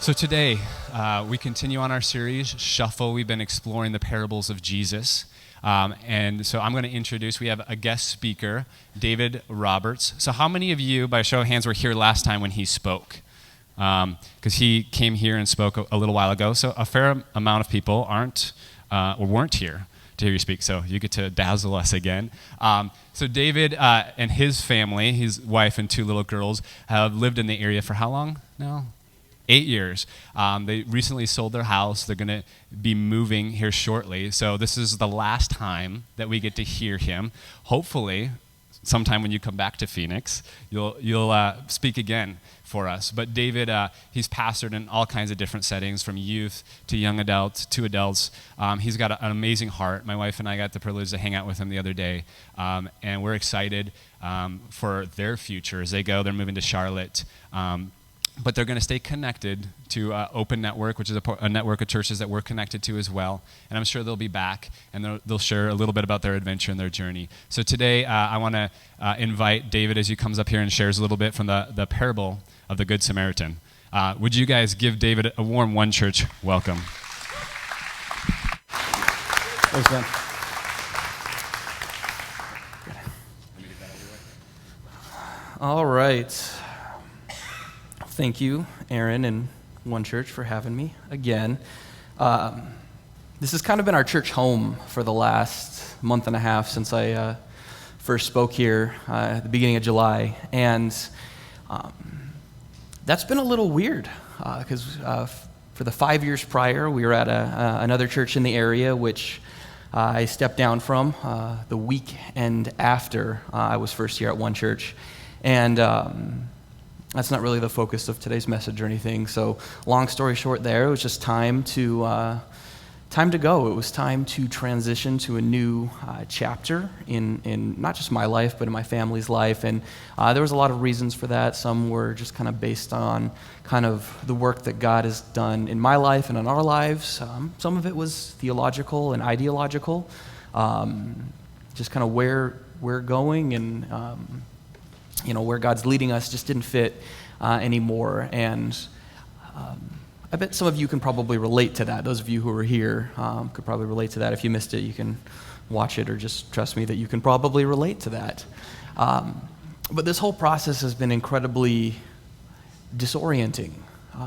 So today, we continue on our series, Shuffle. We've been exploring the parables of Jesus. And so I'm going to introduce, we have a guest speaker, David Roberts. So how many of you, by a show of hands, were here last time when he spoke? Because he came here and spoke a little while ago. So a fair amount of people aren't or weren't here to hear you speak. So you get to dazzle us again. So David and his family, his wife and two little girls, have lived in the area for how long now? 8 years. They recently sold their house. They're going to be moving here shortly. So this is the last time that we get to hear him. Hopefully, sometime when you come back to Phoenix, you'll speak again for us. But David, he's pastored in all kinds of different settings, from youth to young adults to adults. He's got an amazing heart. My wife and I got the privilege to hang out with him the other day, and we're excited for their future as they go. They're moving to Charlotte. But they're going to stay connected to Open Network, which is a network of churches that we're connected to as well. And I'm sure they'll be back, and they'll share a little bit about their adventure and their journey. So today, I want to invite David as he comes up here and shares a little bit from the parable of the Good Samaritan. Would you guys give David a warm One Church welcome? Thanks, man. All right. Thank you, Aaron and One Church, for having me again. This has kind of been our church home for the last month and a half since I first spoke here at the beginning of July. And that's been a little weird because for the 5 years prior, we were at another church in the area, which I stepped down from the weekend after I was first here at One Church. And that's not really the focus of today's message or anything. So long story short there, it was just time to go. It was time to transition to a new chapter in not just my life, but in my family's life. And there was a lot of reasons for that. Some were just kind of based on kind of the work that God has done in my life and in our lives. Some of it was theological and ideological, just kind of where we're going and where God's leading us just didn't fit anymore. And I bet some of you can probably relate to that. Those of you who are here could probably relate to that. If you missed it, you can watch it, or just trust me that you can probably relate to that. But this whole process has been incredibly disorienting.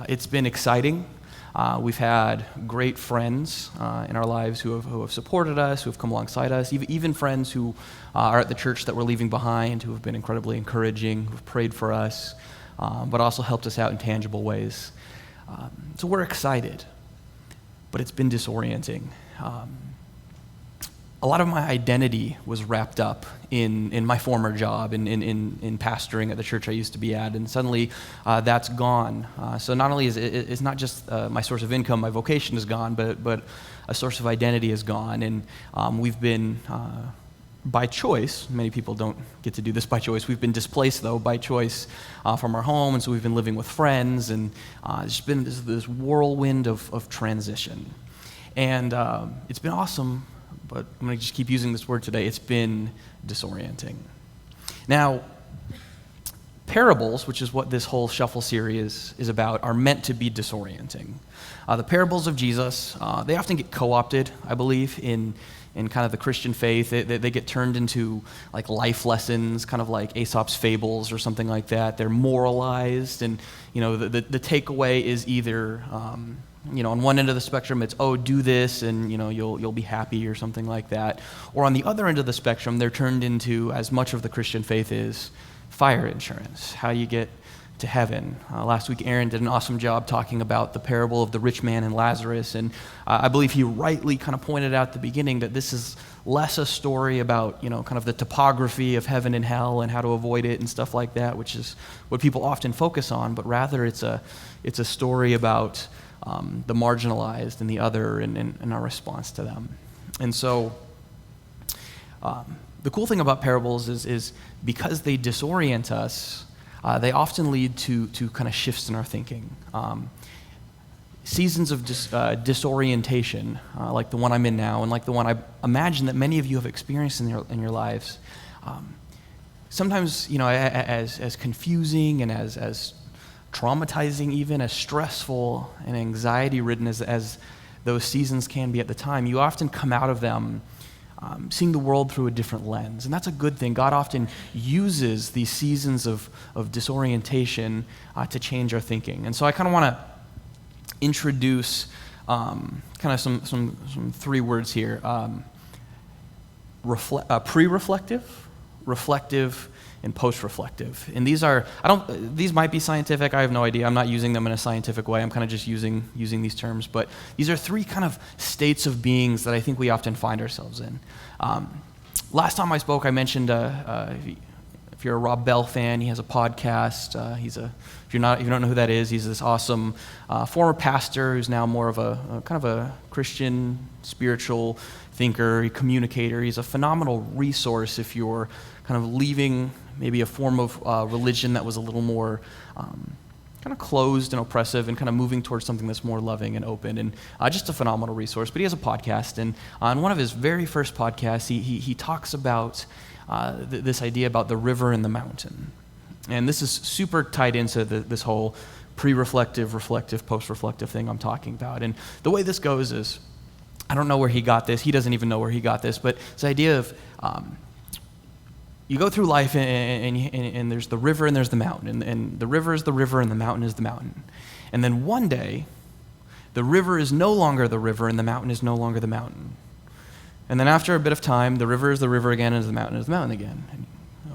It's been exciting. We've had great friends in our lives who have supported us, who have come alongside us, even friends who are at the church that we're leaving behind, who have been incredibly encouraging, who have prayed for us, but also helped us out in tangible ways. So we're excited, but it's been disorienting. A lot of my identity was wrapped up in my former job, in pastoring at the church I used to be at, and suddenly that's gone. So not only is it's not just my source of income, my vocation is gone, but a source of identity is gone. And we've been, by choice, many people don't get to do this by choice, we've been displaced, though, by choice from our home, and so we've been living with friends, and it's been this whirlwind of transition. And it's been awesome, but I'm going to just keep using this word today. It's been disorienting. Now, parables, which is what this whole Shuffle series is about, are meant to be disorienting. The parables of Jesus, they often get co-opted, I believe, in kind of the Christian faith. They get turned into like life lessons, kind of like Aesop's fables or something like that. They're moralized, and the takeaway is either on one end of the spectrum, it's, oh, do this and you'll be happy or something like that. Or on the other end of the spectrum, they're turned into, as much of the Christian faith is, fire insurance, how you get to heaven. Last week, Aaron did an awesome job talking about the parable of the rich man and Lazarus, and I believe he rightly kind of pointed out at the beginning that this is less a story about kind of the topography of heaven and hell and how to avoid it and stuff like that, which is what people often focus on, but rather it's a story about the marginalized and the other and our response to them. And so the cool thing about parables is because they disorient us, they often lead to kind of shifts in our thinking. Seasons of disorientation, like the one I'm in now, and like the one I imagine that many of you have experienced in your lives, sometimes as confusing and as traumatizing even, as stressful and anxiety-ridden as those seasons can be at the time, you often come out of them seeing the world through a different lens. And that's a good thing. God often uses these seasons of disorientation to change our thinking. And so I kind of want to introduce kind of some three words here. Pre-reflective, reflective, and post-reflective. And these might be scientific, I have no idea. I'm not using them in a scientific way. I'm kind of just using these terms. But these are three kind of states of beings that I think we often find ourselves in. Last time I spoke, I mentioned if you're a Rob Bell fan, he has a podcast. If you don't know who that is, he's this awesome former pastor who's now more of a kind of a Christian spiritual thinker, a communicator. He's a phenomenal resource if you're kind of leaving maybe a form of religion that was a little more kind of closed and oppressive, and kind of moving towards something that's more loving and open, and just a phenomenal resource. But he has a podcast, and on one of his very first podcasts, he talks about this idea about the river and the mountain. And this is super tied into this whole pre-reflective, reflective, post-reflective thing I'm talking about. And the way this goes is, I don't know where he got this. He doesn't even know where he got this. But it's the idea of you go through life and there's the river and there's the mountain. And the river is the river and the mountain is the mountain. And then one day, the river is no longer the river and the mountain is no longer the mountain. And then after a bit of time, the river is the river again and the mountain is the mountain again. And,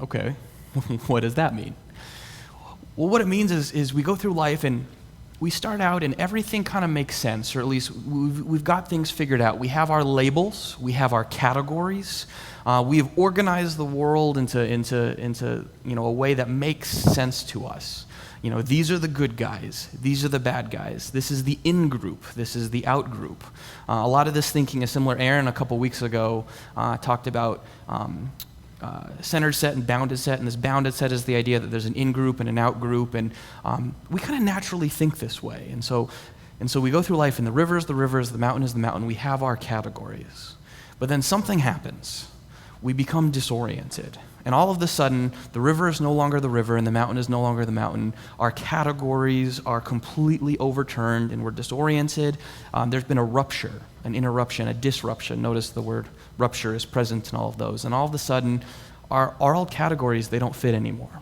okay, what does that mean? Well, what it means is we go through life and we start out and everything kind of makes sense, or at least we've got things figured out. We have our labels, we have our categories. We've organized the world into a way that makes sense to us. These are the good guys, these are the bad guys. This is the in group, this is the out group. A lot of this thinking is similar. Aaron a couple weeks ago talked about centered set and bounded set, and this bounded set is the idea that there's an in group and an out group, and we kind of naturally think this way. And so we go through life, and the river is the river, the mountain is the mountain. We have our categories. But then something happens. We become disoriented. And all of a sudden, the river is no longer the river and the mountain is no longer the mountain. Our categories are completely overturned and we're disoriented. There's been a rupture, an interruption, a disruption. Notice the word rupture is present in all of those. And all of a sudden, our old categories, they don't fit anymore.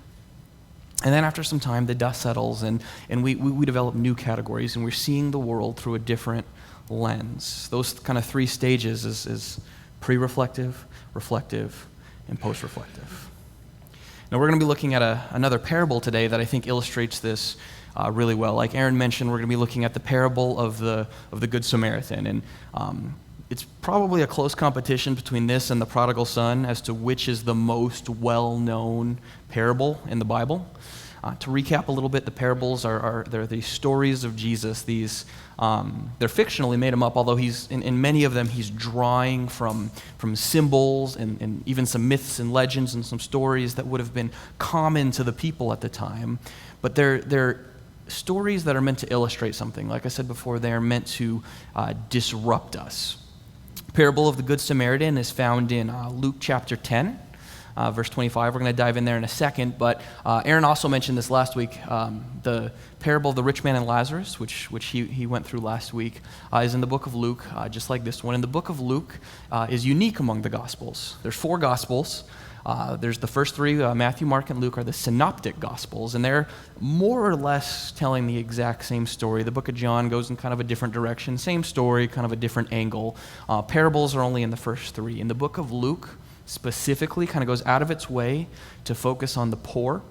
And then after some time, the dust settles and we develop new categories, and we're seeing the world through a different lens. Those kind of three stages is pre-reflective, reflective, and post-reflective. Now we're going to be looking at another parable today that I think illustrates this really well. Like Aaron mentioned, we're going to be looking at the parable of the Good Samaritan, and it's probably a close competition between this and the prodigal son as to which is the most well-known parable in the Bible. To recap a little bit, the parables they're these stories of Jesus. These they're fictionally made them up, although he's in many of them he's drawing from symbols and even some myths and legends and some stories that would have been common to the people at the time. But they're stories that are meant to illustrate something. Like I said before, they are meant to disrupt us. The parable of the Good Samaritan is found in Luke chapter 10. Verse 25. We're going to dive in there in a second, but Aaron also mentioned this last week. The parable of the rich man and Lazarus, which he went through last week, is in the book of Luke, just like this one. And the book of Luke is unique among the Gospels. There's 4 Gospels. There's the first 3, Matthew, Mark, and Luke, are the synoptic Gospels, and they're more or less telling the exact same story. The book of John goes in kind of a different direction, same story, kind of a different angle. Parables are only in the first 3. In the book of Luke, specifically, kind of goes out of its way to focus on the poor,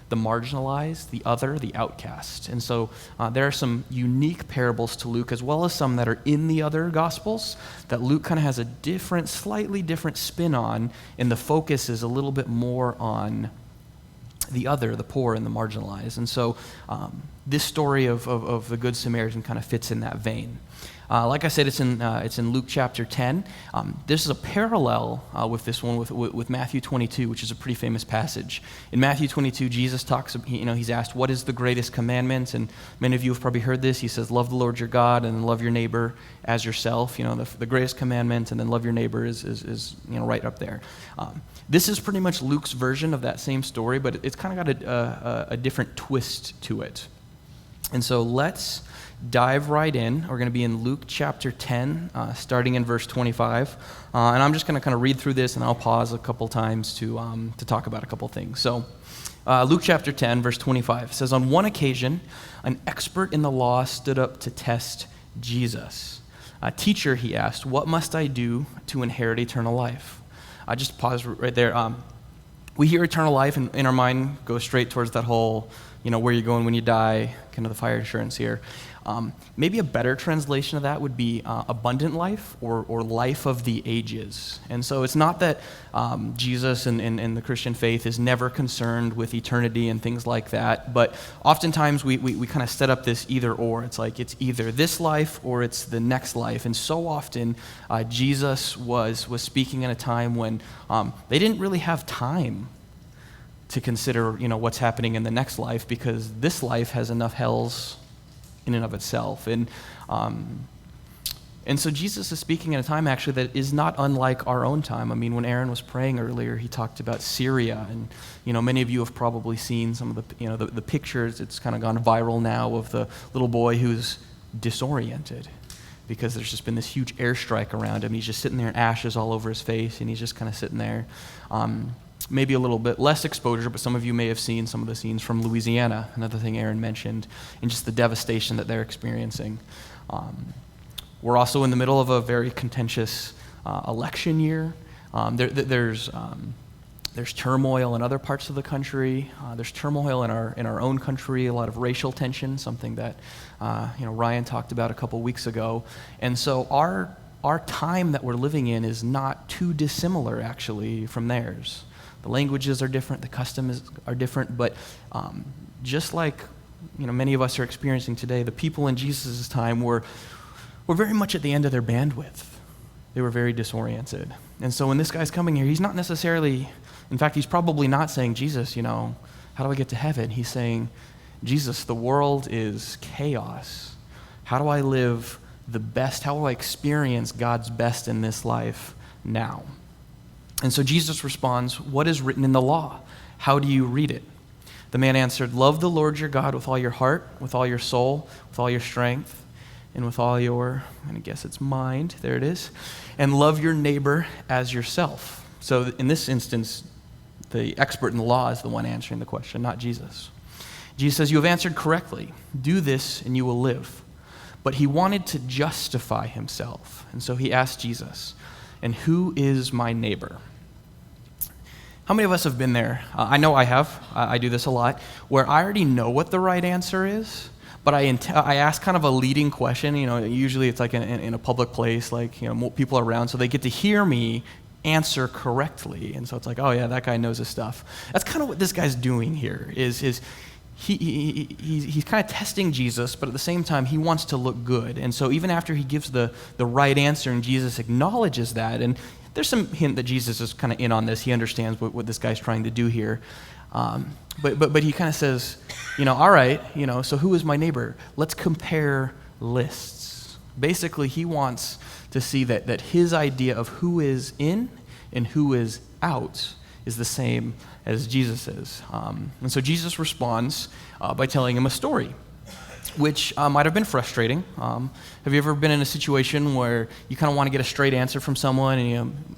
the marginalized, the other, the outcast. And so there are some unique parables to Luke, as well as some that are in the other Gospels that Luke kind of has a different, slightly different spin on, and the focus is a little bit more on the other, the poor and the marginalized. And so this story of the Good Samaritan kind of fits in that vein. Like I said, it's in Luke chapter 10. This is a parallel with this one with Matthew 22, which is a pretty famous passage. In Matthew 22, Jesus talks. He's asked, "What is the greatest commandment?" And many of you have probably heard this. He says, "Love the Lord your God and love your neighbor as yourself." The greatest commandment, and then love your neighbor is right up there. This is pretty much Luke's version of that same story, but it's kind of got a different twist to it. And so let's dive right in. We're going to be in Luke chapter 10, starting in verse 25. And I'm just going to kind of read through this, and I'll pause a couple times to talk about a couple things. So Luke chapter 10, verse 25 says, "On one occasion, an expert in the law stood up to test Jesus. 'Teacher,' he asked, 'what must I do to inherit eternal life?'" I just pause right there. We hear eternal life, and in our mind goes straight towards that whole, where you're going when you die, kind of the fire insurance here. Maybe a better translation of that would be abundant life or life of the ages. And so it's not that Jesus and the Christian faith is never concerned with eternity and things like that, but oftentimes we kind of set up this either or. It's like it's either this life or it's the next life. And so often Jesus was speaking in a time when they didn't really have time to consider what's happening in the next life, because this life has enough hells in and of itself. And so Jesus is speaking in a time actually that is not unlike our own time. I mean, when Aaron was praying earlier, he talked about Syria, and many of you have probably seen some of the pictures. It's kind of gone viral now of the little boy who's disoriented because there's just been this huge airstrike around him. He's just sitting there, ashes all over his face, and he's just kind of sitting there. Maybe a little bit less exposure, but some of you may have seen some of the scenes from Louisiana, another thing Aaron mentioned, and just the devastation that they're experiencing. We're also in the middle of a very contentious election year. There's turmoil in other parts of the country. There's turmoil in our own country, a lot of racial tension, something that Ryan talked about a couple weeks ago. And so our time that we're living in is not too dissimilar, actually, from theirs. The languages are different, the customs are different, but just like many of us are experiencing today, the people in Jesus' time were very much at the end of their bandwidth. They were very disoriented. And so when this guy's coming here, he's not necessarily, in fact, he's probably not saying, Jesus, how do I get to heaven? He's saying, Jesus, the world is chaos. How do I live the best? How do I experience God's best in this life now? And so Jesus responds, "What is written in the law? How do you read it?" The man answered, "Love the Lord your God with all your heart, with all your soul, with all your strength, and with all your," I'm going to guess it's mind, there it is, "and love your neighbor as yourself." So in this instance, the expert in the law is the one answering the question, not Jesus. Jesus says, "You have answered correctly. Do this and you will live." But he wanted to justify himself. And so he asked Jesus, "And who is my neighbor?" How many of us have been there? I know I have. I do this a lot, where I already know what the right answer is, but I ask kind of a leading question. Usually it's like in a public place, like people are around, so they get to hear me answer correctly. And so it's like, oh yeah, that guy knows his stuff. That's kind of what this guy's doing here. He's kind of testing Jesus, but at the same time, he wants to look good. And so even after he gives the right answer and Jesus acknowledges that, and there's some hint that Jesus is kind of in on this. He understands what this guy's trying to do here. But he kind of says, all right, so who is my neighbor? Let's compare lists. Basically, he wants to see that his idea of who is in and who is out is the same as Jesus is. And so Jesus responds by telling him a story, which might have been frustrating. Have you ever been in a situation where you kind of want to get a straight answer from someone, and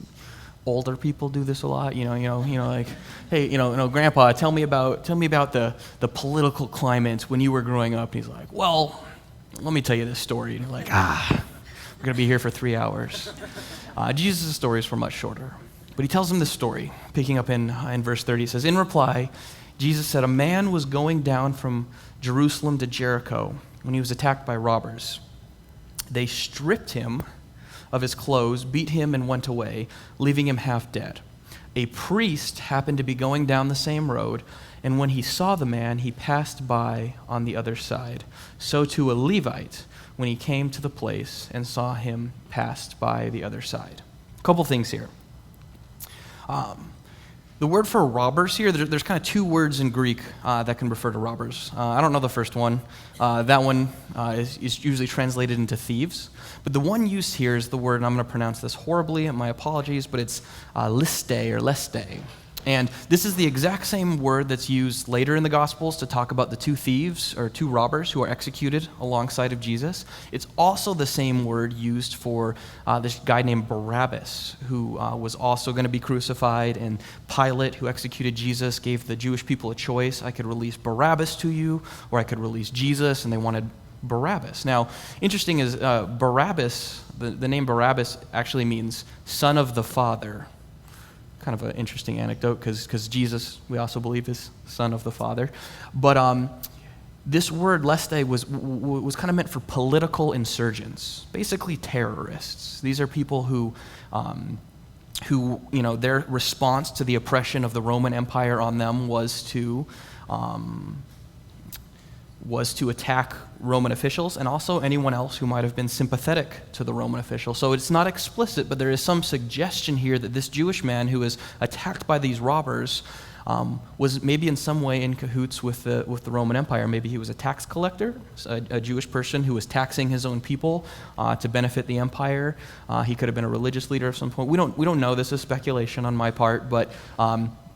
older people do this a lot? Like, hey, Grandpa, tell me about the political climate when you were growing up. And he's like, well, let me tell you this story. And you're like, we're gonna be here for 3 hours. Jesus' stories were much shorter. But he tells him this story, picking up in verse 30. He says, "In reply, Jesus said, a man was going down from Jerusalem to Jericho when he was attacked by robbers. They stripped him of his clothes, beat him, and went away, leaving him half dead. A priest happened to be going down the same road, and when he saw the man, he passed by on the other side. So too a Levite, when he came to the place and saw him, passed by the other side." A couple things here. The word for robbers here, there's kind of two words in Greek that can refer to robbers. I don't know the first one. That one is usually translated into thieves. But the one used here is the word, and I'm going to pronounce this horribly, and my apologies, but it's liste or leste. And this is the exact same word that's used later in the Gospels to talk about the two thieves or two robbers who are executed alongside of Jesus. It's also the same word used for this guy named Barabbas, who was also going to be crucified. And Pilate, who executed Jesus, gave the Jewish people a choice. I could release Barabbas to you, or I could release Jesus, and they wanted Barabbas. Now, interesting is Barabbas, the name Barabbas actually means son of the Father. Kind of an interesting anecdote because Jesus, we also believe, is son of the Father. But this word, leste, was kind of meant for political insurgents, basically terrorists. These are people who their response to the oppression of the Roman Empire on them was to attack Roman officials and also anyone else who might have been sympathetic to the Roman official. So it's not explicit, but there is some suggestion here that this Jewish man who was attacked by these robbers was maybe in some way in cahoots with the Roman Empire. Maybe he was a tax collector, a Jewish person who was taxing his own people to benefit the empire. He could have been a religious leader of some point. We don't know. This is speculation on my part, but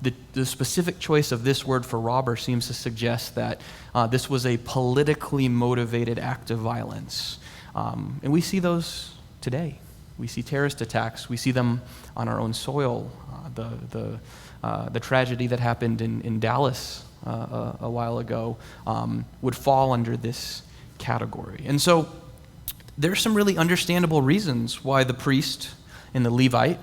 the specific choice of this word for robber seems to suggest that this was a politically motivated act of violence. And we see those today. We see terrorist attacks. We see them on our own soil. The tragedy that happened in Dallas a while ago would fall under this category. And so there's some really understandable reasons why the priest and the Levite,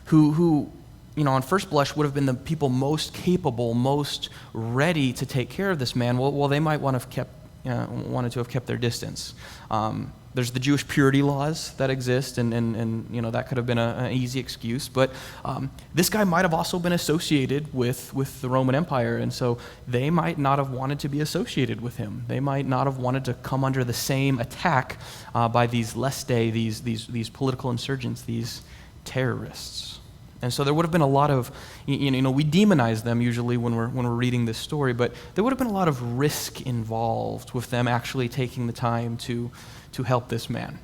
who on first blush would have been the people most capable, most ready to take care of this man, well, they might wanted to have kept their distance. There's the Jewish purity laws that exist, and that could have been an easy excuse. But this guy might have also been associated with the Roman Empire, and so they might not have wanted to be associated with him. They might not have wanted to come under the same attack by these leste, these political insurgents, these terrorists. And so there would have been a lot of, we demonize them usually when we're reading this story, but there would have been a lot of risk involved with them actually taking the time to help this man.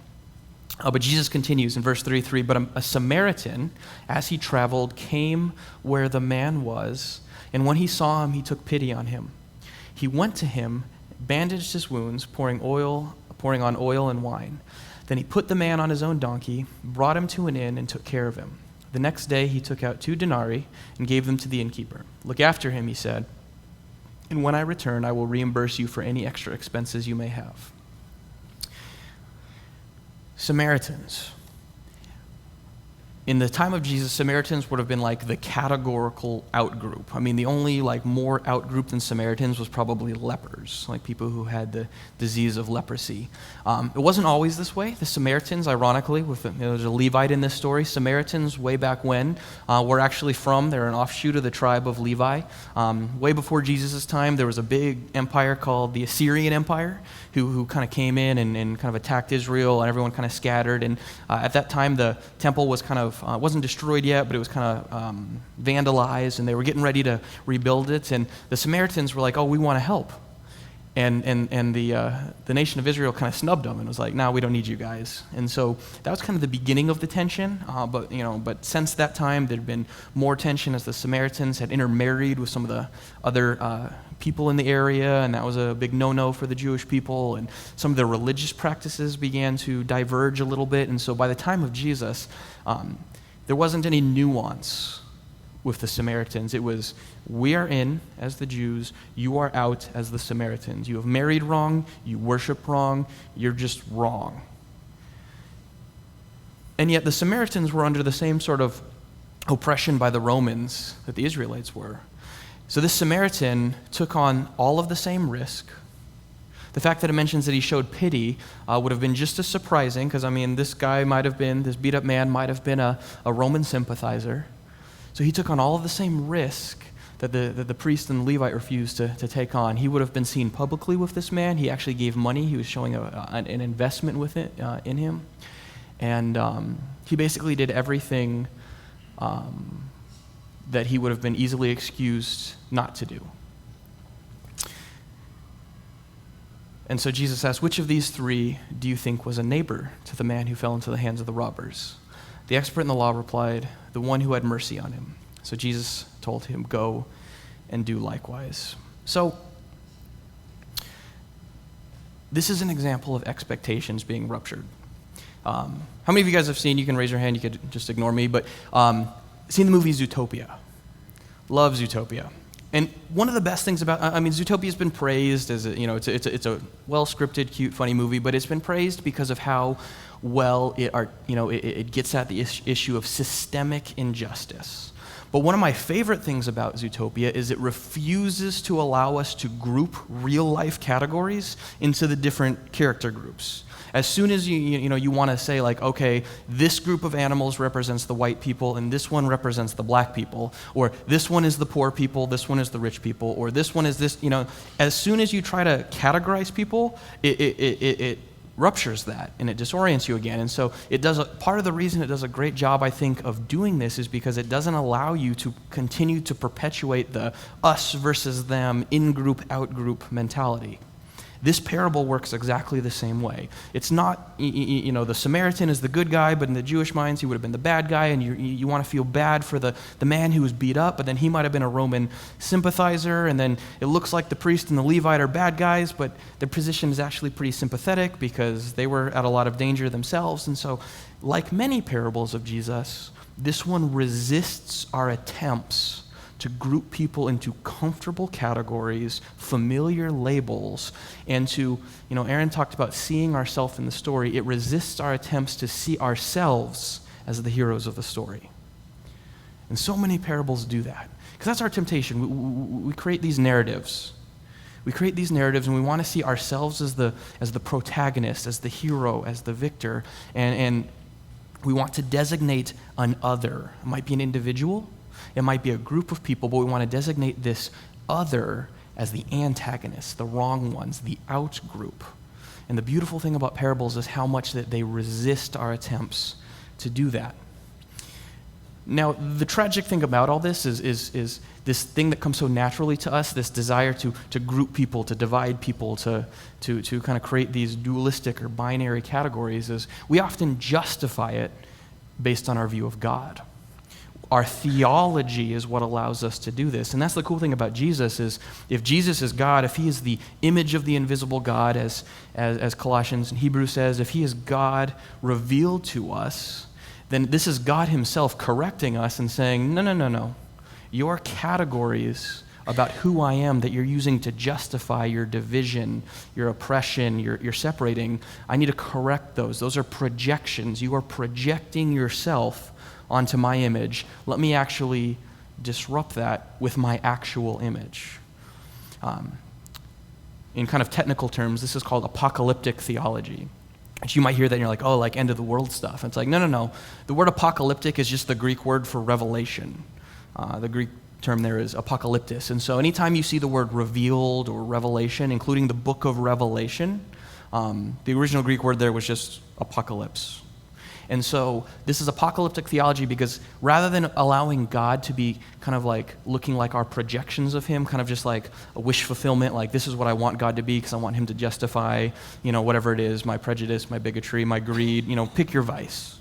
But Jesus continues in verse 33, but a Samaritan, as he traveled, came where the man was, and when he saw him, he took pity on him. He went to him, bandaged his wounds, pouring on oil and wine. Then he put the man on his own donkey, brought him to an inn, and took care of him. The next day he took out 2 denarii and gave them to the innkeeper. Look after him, he said, and when I return, I will reimburse you for any extra expenses you may have. Samaritans. In the time of Jesus, Samaritans would have been like the categorical outgroup. I mean, the only more outgroup than Samaritans was probably lepers, like people who had the disease of leprosy. It wasn't always this way. The Samaritans, ironically, there's a Levite in this story. Samaritans, way back when, were actually they're an offshoot of the tribe of Levi. Way before Jesus' time, there was a big empire called the Assyrian Empire, who kind of came in and kind of attacked Israel, and everyone kind of scattered. And at that time, the temple was kind of wasn't destroyed yet, but it was kind of vandalized, and they were getting ready to rebuild it. And the Samaritans were like, "Oh, we want to help," and the nation of Israel kind of snubbed them and was like, "No, we don't need you guys." And so that was kind of the beginning of the tension. But since that time, there'd been more tension as the Samaritans had intermarried with some of the other people in the area, and that was a big no-no for the Jewish people. And some of their religious practices began to diverge a little bit. And so by the time of Jesus, there wasn't any nuance with the Samaritans. It was, we are in as the Jews, you are out as the Samaritans. You have married wrong, you worship wrong, you're just wrong. And yet the Samaritans were under the same sort of oppression by the Romans that the Israelites were. So this Samaritan took on all of the same risk. The fact that it mentions that he showed pity would have been just as surprising, because, this beat-up man might have been a Roman sympathizer. So he took on all of the same risk that the priest and the Levite refused to take on. He would have been seen publicly with this man. He actually gave money. He was showing an investment with it in him. And he basically did everything that he would have been easily excused not to do. And so Jesus asked, which of these 3 do you think was a neighbor to the man who fell into the hands of the robbers? The expert in the law replied, the one who had mercy on him. So Jesus told him, "Go and do likewise." So this is an example of expectations being ruptured. How many of you guys have seen, you can raise your hand, you could just ignore me, but seen the movie Zootopia? Love Zootopia. And one of the best things about, Zootopia's been praised as it's a well-scripted, cute, funny movie, but it's been praised because of how well it gets at the issue of systemic injustice. But one of my favorite things about Zootopia is it refuses to allow us to group real-life categories into the different character groups. As soon as you want to say, like, okay, this group of animals represents the white people and this one represents the black people, or this one is the poor people, this one is the rich people, or this one is this, as soon as you try to categorize people, it ruptures that and it disorients you again. And so part of the reason it does a great job, I think, of doing this is because it doesn't allow you to continue to perpetuate the us versus them, in-group, out-group mentality. This parable works exactly the same way. It's not, the Samaritan is the good guy, but in the Jewish minds, he would have been the bad guy, and you want to feel bad for the man who was beat up, but then he might have been a Roman sympathizer, and then it looks like the priest and the Levite are bad guys, but their position is actually pretty sympathetic because they were at a lot of danger themselves. And so, like many parables of Jesus, this one resists our attempts to group people into comfortable categories, familiar labels, and to, Aaron talked about seeing ourselves in the story. It resists our attempts to see ourselves as the heroes of the story. And so many parables do that. Because that's our temptation. We create these narratives. We create these narratives and we want to see ourselves as the protagonist, as the hero, as the victor, and we want to designate an other. It might be an individual, it might be a group of people, but we want to designate this other as the antagonist, the wrong ones, the out group. And the beautiful thing about parables is how much that they resist our attempts to do that. Now, the tragic thing about all this is this thing that comes so naturally to us, this desire to group people, to divide people, to kind of create these dualistic or binary categories, is we often justify it based on our view of God. Our theology is what allows us to do this. And that's the cool thing about Jesus is if Jesus is God, if he is the image of the invisible God, as Colossians and Hebrews says, if he is God revealed to us, then this is God himself correcting us and saying, no. Your categories about who I am that you're using to justify your division, your oppression, your separating, I need to correct those. Those are projections. You are projecting yourself onto my image. Let me actually disrupt that with my actual image. In kind of technical terms, this is called apocalyptic theology. And you might hear that and you're like, oh, like end of the world stuff. It's like, no. The word apocalyptic is just the Greek word for revelation. The Greek term there is apocalyptis. And so anytime you see the word revealed or revelation, including the book of Revelation, the original Greek word there was just apocalypse. And so this is apocalyptic theology because rather than allowing God to be kind of like looking like our projections of him, kind of just like a wish fulfillment, like this is what I want God to be because I want him to justify, whatever it is, my prejudice, my bigotry, my greed, pick your vice.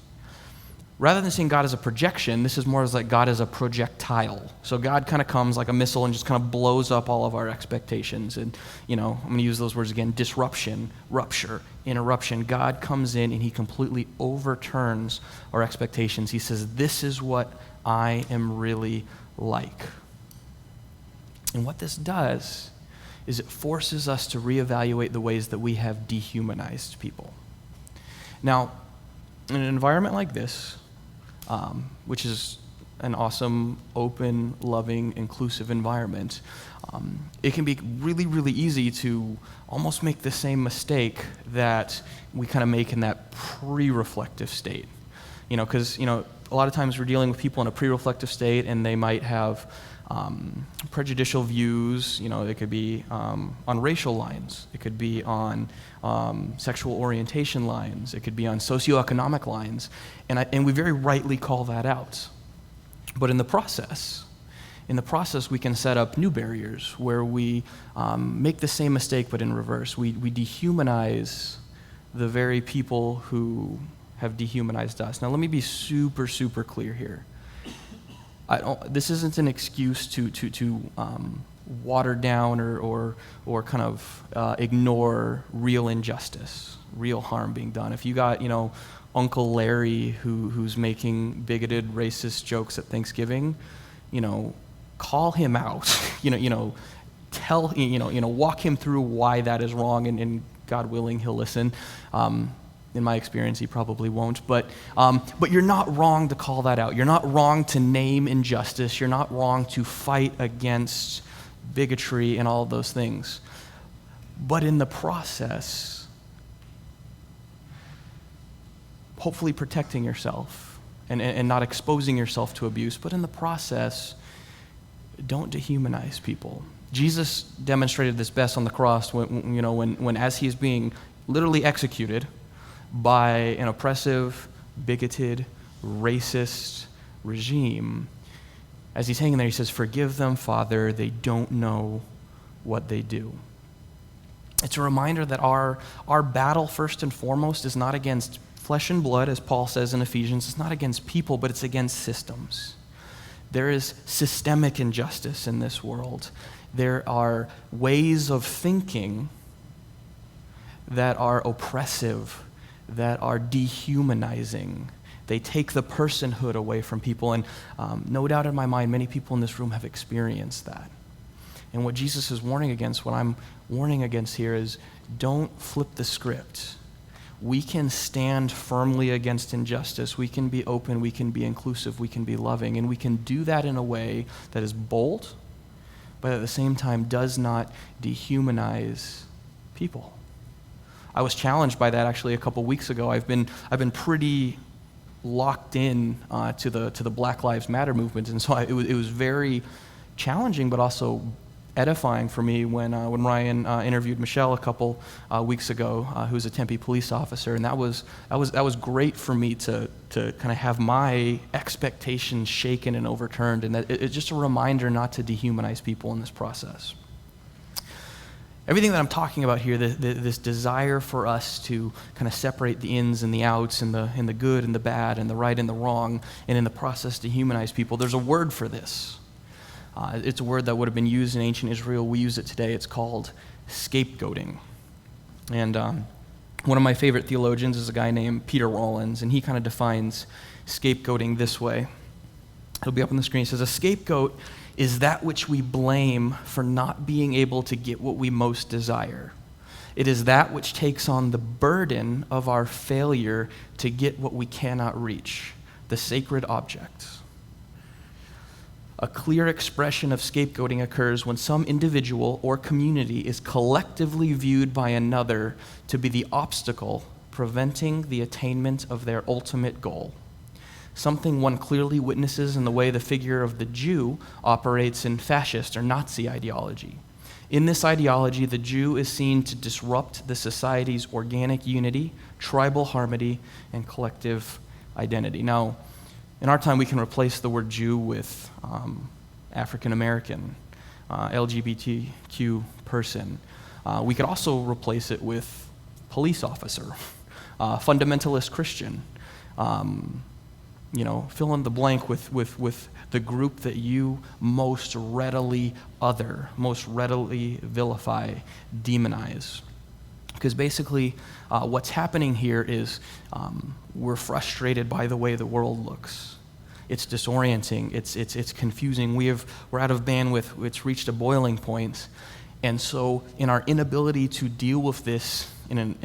Rather than seeing God as a projection, this is more as like God as a projectile. So God kind of comes like a missile and just kind of blows up all of our expectations. And, I'm going to use those words again, disruption, rupture, interruption. God comes in and he completely overturns our expectations. He says, this is what I am really like. And what this does is it forces us to reevaluate the ways that we have dehumanized people. Now, in an environment like this, which is an awesome, open, loving, inclusive environment, it can be really, really easy to almost make the same mistake that we kind of make in that pre-reflective state. Because, a lot of times we're dealing with people in a pre-reflective state and they might have prejudicial views. It could be on racial lines. It could be on sexual orientation lines. It could be on socioeconomic lines. And we very rightly call that out. But in the process, we can set up new barriers where we make the same mistake but in reverse. We dehumanize the very people who have dehumanized us. Now let me be super, super clear here. This isn't an excuse to water down or kind of ignore real injustice, real harm being done. If you got, Uncle Larry who's making bigoted, racist jokes at Thanksgiving, call him out. Tell, walk him through why that is wrong, and God willing, he'll listen. In my experience, he probably won't. But you're not wrong to call that out. You're not wrong to name injustice. You're not wrong to fight against bigotry and all of those things. But in the process, hopefully protecting yourself and not exposing yourself to abuse, but in the process, don't dehumanize people. Jesus demonstrated this best on the cross when as he is being literally executed by an oppressive, bigoted, racist regime. As he's hanging there, he says, "Forgive them, Father, they don't know what they do." It's a reminder that our battle, first and foremost, is not against flesh and blood, as Paul says in Ephesians. It's not against people, but it's against systems. There is systemic injustice in this world. There are ways of thinking that are oppressive, that are dehumanizing. They take the personhood away from people, and no doubt in my mind, many people in this room have experienced that. And what Jesus is warning against, what I'm warning against here is, don't flip the script. We can stand firmly against injustice. We can be open, we can be inclusive, we can be loving, and we can do that in a way that is bold, but at the same time does not dehumanize people. I was challenged by that actually a couple weeks ago. I've been pretty locked in to the Black Lives Matter movement, and so it was very challenging, but also edifying for me when Ryan interviewed Michelle a couple weeks ago, who's a Tempe police officer, and that was great for me to kind of have my expectations shaken and overturned, and that it's just a reminder not to dehumanize people in this process. Everything that I'm talking about here, this desire for us to kind of separate the ins and the outs, and the good and the bad, and the right and the wrong, and in the process dehumanize people, there's a word for this. It's a word that would have been used in ancient Israel. We use it today. It's called scapegoating. And one of my favorite theologians is a guy named Peter Rollins, and he kind of defines scapegoating this way. It'll be up on the screen. It says, "A scapegoat is that which we blame for not being able to get what we most desire. It is that which takes on the burden of our failure to get what we cannot reach, the sacred object. A clear expression of scapegoating occurs when some individual or community is collectively viewed by another to be the obstacle preventing the attainment of their ultimate goal. Something one clearly witnesses in the way the figure of the Jew operates in fascist or Nazi ideology. In this ideology, the Jew is seen to disrupt the society's organic unity, tribal harmony, and collective identity." Now, in our time, we can replace the word Jew with African American, LGBTQ person. We could also replace it with police officer, fundamentalist Christian. Fill in the blank with the group that you most readily most readily vilify, demonize. Because basically, what's happening here is we're frustrated by the way the world looks. It's disorienting. It's confusing. We're out of bandwidth. It's reached a boiling point, and so in our inability to deal with this in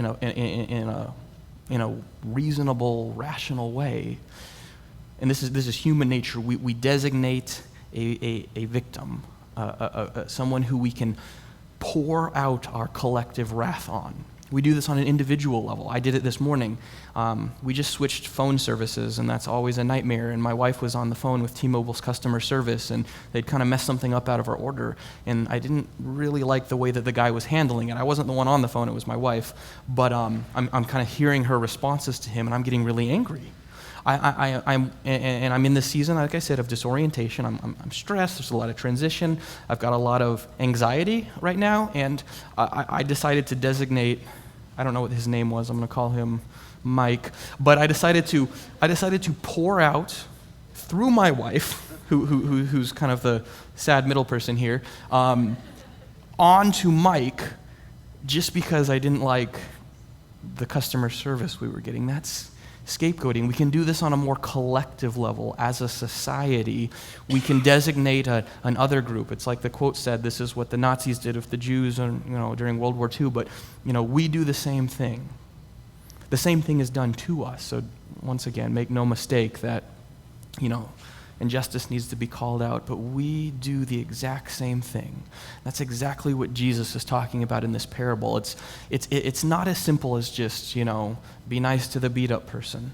a reasonable, rational way, and this is human nature, we designate a victim, someone who we can pour out our collective wrath on. We do this on an individual level. I did it this morning. We just switched phone services, and that's always a nightmare. And my wife was on the phone with T-Mobile's customer service, and they'd kind of messed something up out of our order. And I didn't really like the way that the guy was handling it. I wasn't the one on the phone, it was my wife. But I'm kind of hearing her responses to him, and I'm getting really angry. I'm in this season, like I said, of disorientation. I'm stressed. There's a lot of transition. I've got a lot of anxiety right now, and I decided to designate. I don't know what his name was. I'm going to call him Mike. But I decided to pour out through my wife who's kind of the sad middle person here, on to Mike just because I didn't like the customer service we were getting. That's scapegoating. We can do this on a more collective level. As a society, we can designate an other group. It's like the quote said, this is what the Nazis did with the Jews during World War II, but we do the same thing. The same thing is done to us. So once again, make no mistake that injustice needs to be called out, but we do the exact same thing. That's exactly what Jesus is talking about in this parable. It's not as simple as just, be nice to the beat up person.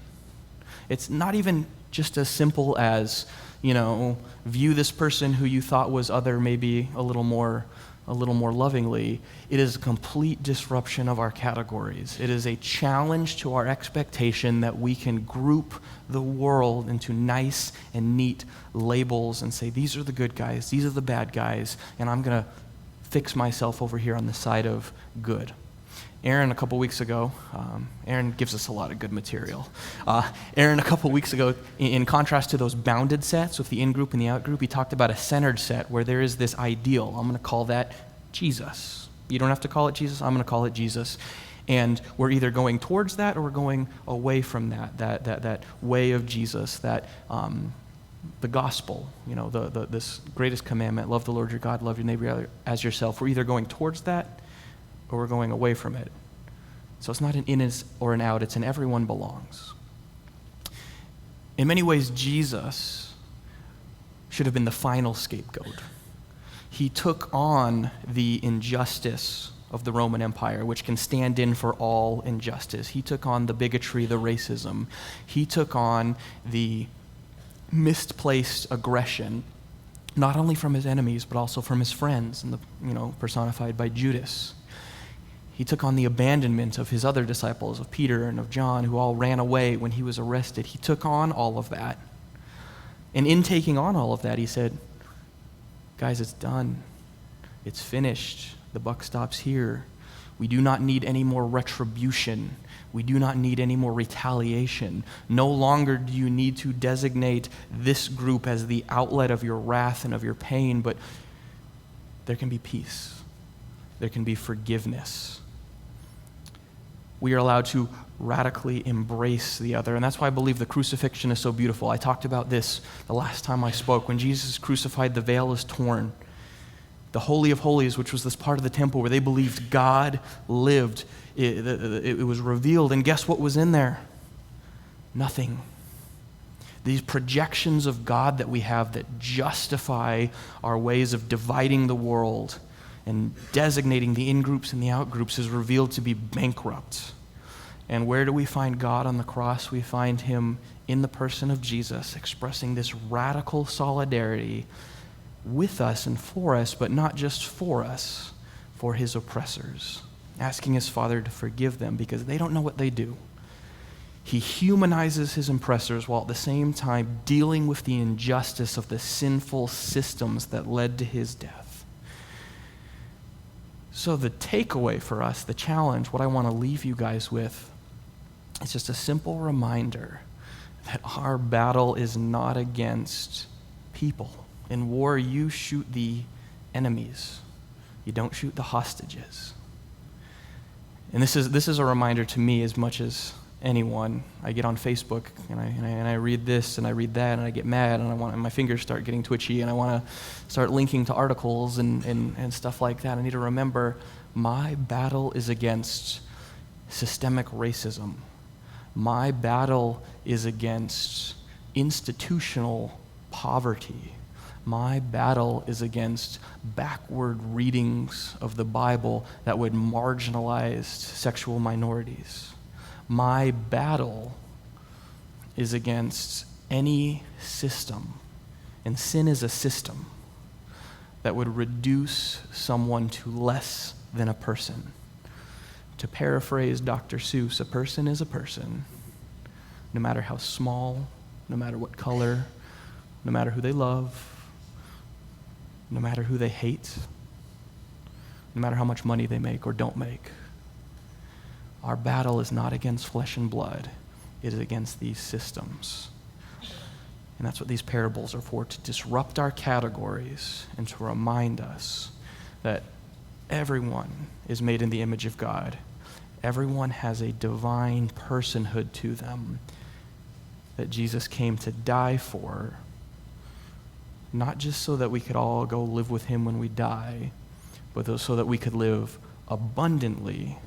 It's not even just as simple as, view this person who you thought was other maybe a little more lovingly. It is a complete disruption of our categories. It is a challenge to our expectation that we can group the world into nice and neat labels and say, these are the good guys, these are the bad guys, and I'm going to fix myself over here on the side of good. Aaron, a couple weeks ago, Aaron gives us a lot of good material. Aaron, a couple weeks ago, in contrast to those bounded sets with the in-group and the out-group, he talked about a centered set where there is this ideal. I'm going to call that Jesus. You don't have to call it Jesus. I'm going to call it Jesus. And we're either going towards that or we're going away from that way of Jesus, that the gospel, this greatest commandment, love the Lord your God, love your neighbor as yourself. We're either going towards that or we're going away from it. So it's not an in or an out, it's an everyone belongs. In many ways, Jesus should have been the final scapegoat. He took on the injustice of the Roman Empire, which can stand in for all injustice. He took on the bigotry, the racism. He took on the misplaced aggression, not only from his enemies, but also from his friends, and personified by Judas. He took on the abandonment of his other disciples, of Peter and of John, who all ran away when he was arrested. He took on all of that. And in taking on all of that, he said, guys, it's done. It's finished. The buck stops here. We do not need any more retribution. We do not need any more retaliation. No longer do you need to designate this group as the outlet of your wrath and of your pain, but there can be peace. There can be forgiveness. We are allowed to radically embrace the other. And that's why I believe the crucifixion is so beautiful. I talked about this the last time I spoke. When Jesus is crucified, the veil is torn. The Holy of Holies, which was this part of the temple where they believed God lived, it was revealed. And guess what was in there? Nothing. These projections of God that we have that justify our ways of dividing the world and designating the in-groups and the out-groups is revealed to be bankrupt. And where do we find God on the cross? We find him in the person of Jesus, expressing this radical solidarity with us and for us, but not just for us, for his oppressors, asking his Father to forgive them because they don't know what they do. He humanizes his oppressors while at the same time dealing with the injustice of the sinful systems that led to his death. So the takeaway for us, the challenge, what I want to leave you guys with, is just a simple reminder that our battle is not against people. In war, you shoot the enemies. You don't shoot the hostages. And this is a reminder to me as much as anyone. I get on Facebook and I read this and I read that and I get mad and my fingers start getting twitchy and I want to start linking to articles and stuff like that. I need to remember my battle is against systemic racism. My battle is against institutional poverty. My battle is against backward readings of the Bible that would marginalize sexual minorities. My battle is against any system, and sin is a system, that would reduce someone to less than a person. To paraphrase Dr. Seuss, a person is a person, no matter how small, no matter what color, no matter who they love, no matter who they hate, no matter how much money they make or don't make. Our battle is not against flesh and blood. It is against these systems. And that's what these parables are for, to disrupt our categories and to remind us that everyone is made in the image of God. Everyone has a divine personhood to them that Jesus came to die for, not just so that we could all go live with him when we die, but so that we could live abundantly,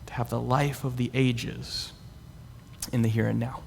to have the life of the ages in the here and now.